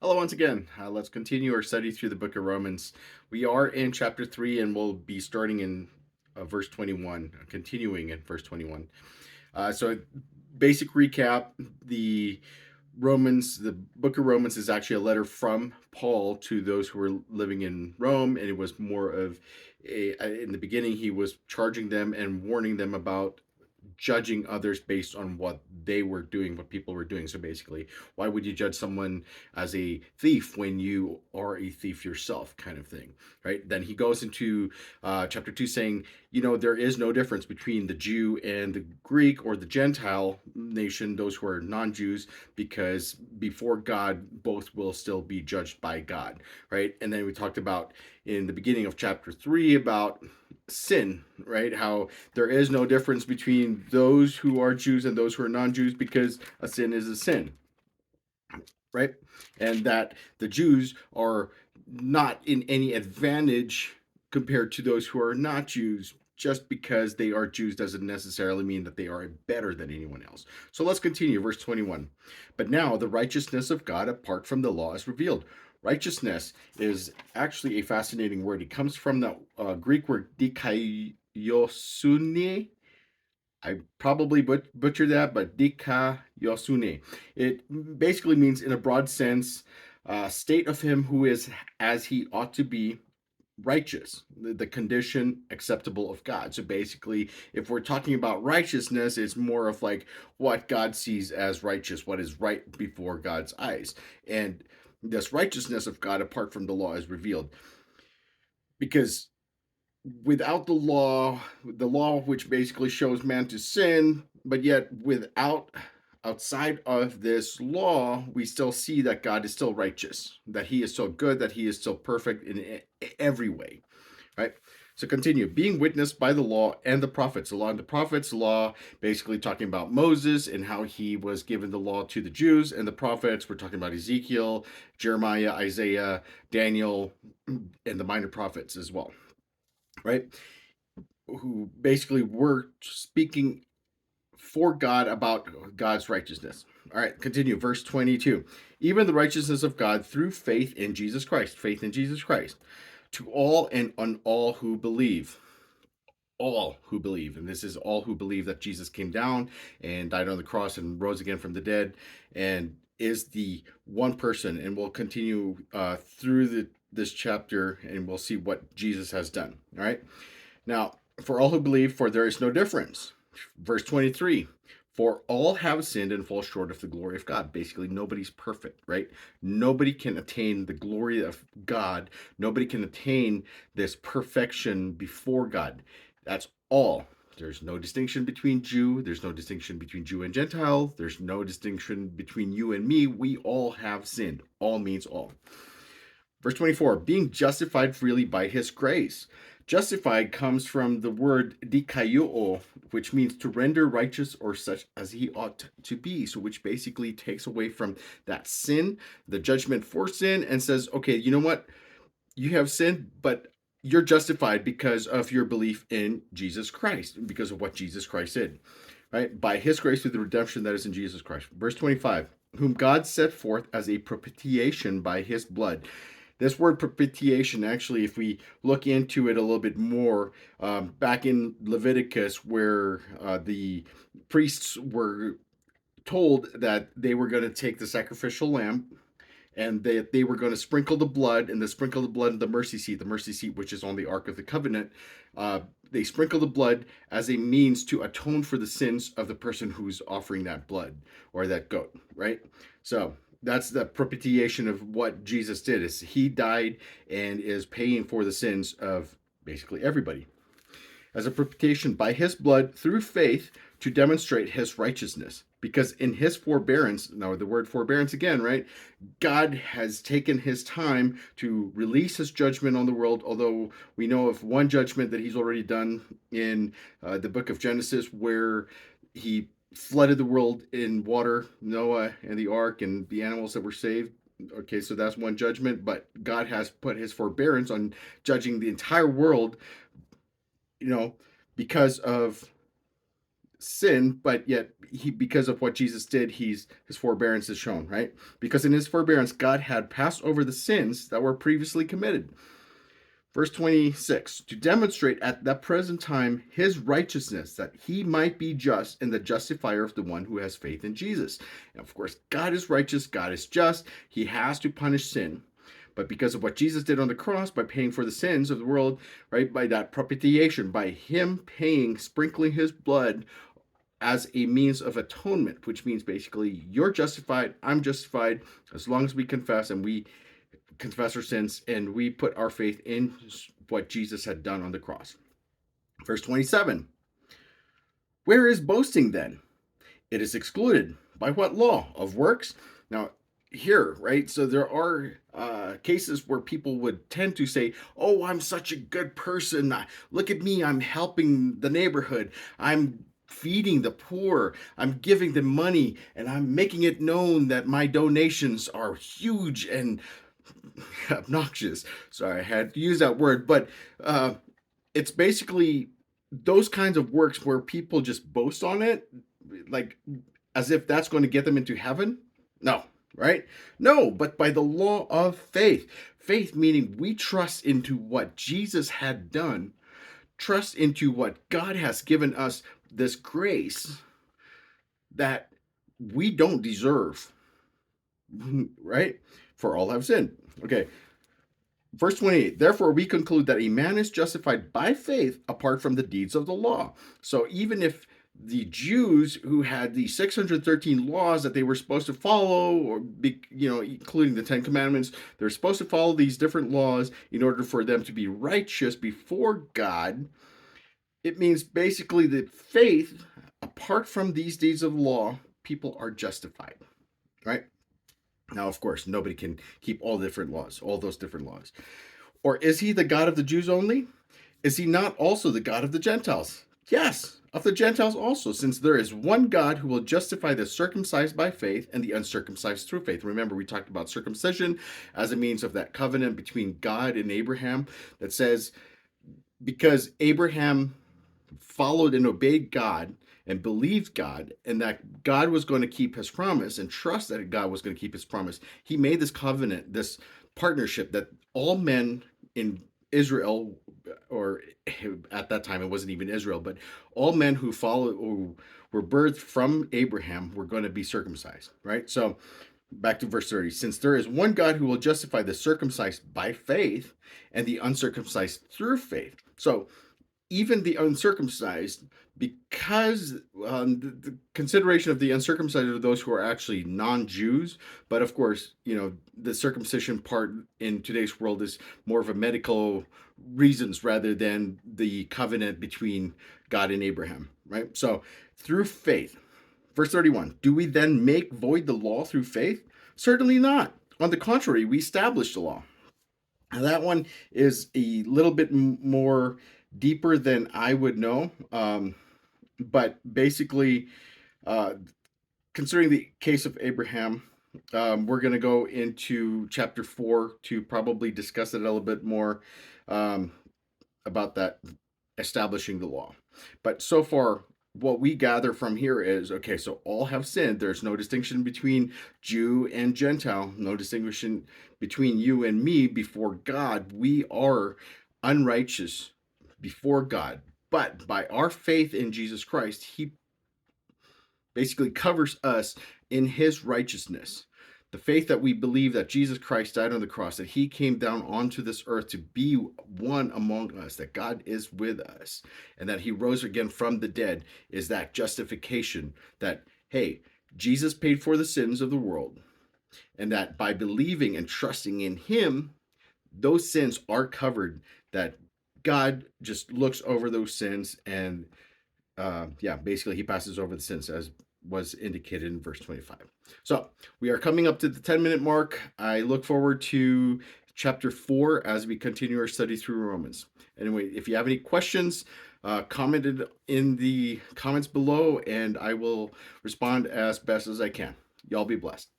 Hello, once again. Let's continue our study through the book of Romans. We are in chapter 3, and we'll be starting in verse 21, continuing in verse 21. So, basic recap the the book of Romans is actually a letter from Paul to those who were living in Rome, and it was more of in the beginning, he was charging them and warning them about judging others based on what they were doing, what people were doing. So basically, why would you judge someone as a thief when you are a thief yourself, kind of thing, right? Then he goes into chapter 2 saying, there is no difference between the Jew and the Greek or the Gentile nation, those who are non-Jews, because before God, both will still be judged by God, right? And then we talked about in the beginning of chapter 3 about sin, right? How there is no difference between those who are Jews and those who are non-Jews because a sin is a sin, right? And that the Jews are not in any advantage compared to those who are not Jews. Just because they are Jews doesn't necessarily mean that they are better than anyone else. So let's continue, verse 21. But now the righteousness of God apart from the law is revealed. Righteousness is actually a fascinating word. It comes from the Greek word dikaiosune. I probably butchered that, but dikaiosune. It basically means, in a broad sense, state of him who is as he ought to be, righteous, the condition acceptable of God. So basically, if we're talking about righteousness, it's more of like what God sees as righteous, what is right before God's eyes. And this righteousness of God apart from the law is revealed because without the law which basically shows man to sin, but yet outside of this law, we still see that God is still righteous, that he is still good, that he is still perfect in every way, right? So continue, being witnessed by the law and the prophets. The law and the prophets, law basically talking about Moses and how he was given the law to the Jews, and the prophets, we're talking about Ezekiel, Jeremiah, Isaiah, Daniel, and the minor prophets as well, right? Who basically were speaking for God about God's righteousness. All right, continue. Verse 22. Even the righteousness of God through faith in Jesus Christ, to all and on all who believe. All who believe. And this is all who believe that Jesus came down and died on the cross and rose again from the dead and is the one person. And we'll continue through this chapter and we'll see what Jesus has done. All right. Now, for all who believe, for there is no difference. Verse 23, for all have sinned and fall short of the glory of God. Basically, nobody's perfect, right? Nobody can attain the glory of God. Nobody can attain this perfection before God. That's all. There's no distinction between Jew. There's no distinction between Jew and Gentile. There's no distinction between you and me. We all have sinned. All means all. Verse 24, being justified freely by his grace. Justified comes from the word dikaiō, which means to render righteous or such as he ought to be. So which basically takes away from that sin, the judgment for sin, and says, okay, you know what? You have sinned, but you're justified because of your belief in Jesus Christ, because of what Jesus Christ did, right? By his grace through the redemption that is in Jesus Christ. Verse 25, whom God set forth as a propitiation by his blood. This word propitiation, actually, if we look into it a little bit more, back in Leviticus, where the priests were told that they were going to take the sacrificial lamb and they were going to sprinkle the blood and sprinkle the blood in the mercy seat which is on the Ark of the Covenant. They sprinkle the blood as a means to atone for the sins of the person who's offering that blood or that goat, right? So that's the propitiation of what Jesus did, is he died and is paying for the sins of basically everybody as a propitiation by his blood through faith to demonstrate his righteousness. Because in his forbearance, now the word forbearance again, right? God has taken his time to release his judgment on the world, although we know of one judgment that he's already done in the book of Genesis, where he flooded the world in water, Noah and the ark and the animals that were saved. Okay, so that's one judgment, but God has put his forbearance on judging the entire world, you know, because of sin, but yet because of what Jesus did, his forbearance is shown, right? Because in his forbearance, God had passed over the sins that were previously committed. Verse 26, to demonstrate at that present time his righteousness, that he might be just and the justifier of the one who has faith in Jesus. And of course, God is righteous, God is just, he has to punish sin. But because of what Jesus did on the cross, by paying for the sins of the world, right, by that propitiation, by him paying, sprinkling his blood as a means of atonement, which means basically you're justified, I'm justified, as long as we confess and we confess our sins and we put our faith in what Jesus had done on the cross. Verse 27, where is boasting then? It is excluded. By what law? Of works? Now, here, right? So there are cases where people would tend to say, oh, I'm such a good person. Look at me. I'm helping the neighborhood. I'm feeding the poor. I'm giving them money. And I'm making it known that my donations are huge and obnoxious. Sorry, I had to use that word. But it's basically those kinds of works where people just boast on it, like as if that's going to get them into heaven. No, right? No, but by the law of faith. Faith meaning we trust into what Jesus had done, trust into what God has given us, this grace that we don't deserve, right? For all have sinned. Okay, verse 28, therefore we conclude that a man is justified by faith apart from the deeds of the law. So even if the Jews who had the 613 laws that they were supposed to follow, or including the 10 commandments, they're supposed to follow these different laws in order for them to be righteous before God. It means basically that faith, apart from these deeds of the law, people are justified, right? Now, of course, nobody can keep all different laws, all those different laws. Or is he the God of the Jews only? Is he not also the God of the Gentiles? Yes, of the Gentiles also, since there is one God who will justify the circumcised by faith and the uncircumcised through faith. Remember, we talked about circumcision as a means of that covenant between God and Abraham that says, because Abraham followed and obeyed God and believed God, and that God was going to keep his promise and trust that God was going to keep his promise, he made this covenant, this partnership that all men in Israel, or at that time it wasn't even Israel, but all men who followed or were birthed from Abraham were going to be circumcised, right? So back to verse 30, since there is one God who will justify the circumcised by faith and the uncircumcised through faith. So even the uncircumcised, because the consideration of the uncircumcised are those who are actually non-Jews, but of course, the circumcision part in today's world is more of a medical reasons rather than the covenant between God and Abraham, right? So through faith. Verse 31, do we then make void the law through faith? Certainly not. On the contrary, we establish the law. Now, that one is a little bit more deeper than I would know. But basically, uh, considering the case of Abraham, we're going to go into chapter 4 to probably discuss it a little bit more um, about that establishing the law. But so far, what we gather from here is okay, so all have sinned. There's no distinction between Jew and Gentile, no distinction between you and me before God. We are unrighteous before God. But by our faith in Jesus Christ, he basically covers us in his righteousness. The faith that we believe that Jesus Christ died on the cross, that he came down onto this earth to be one among us, that God is with us, and that he rose again from the dead, is that justification that, hey, Jesus paid for the sins of the world, and that by believing and trusting in him, those sins are covered, that God just looks over those sins and basically he passes over the sins as was indicated in verse 25. So we are coming up to the 10-minute mark. I look forward to chapter 4 as we continue our study through Romans. Anyway, if you have any questions, comment it in the comments below and I will respond as best as I can. Y'all be blessed.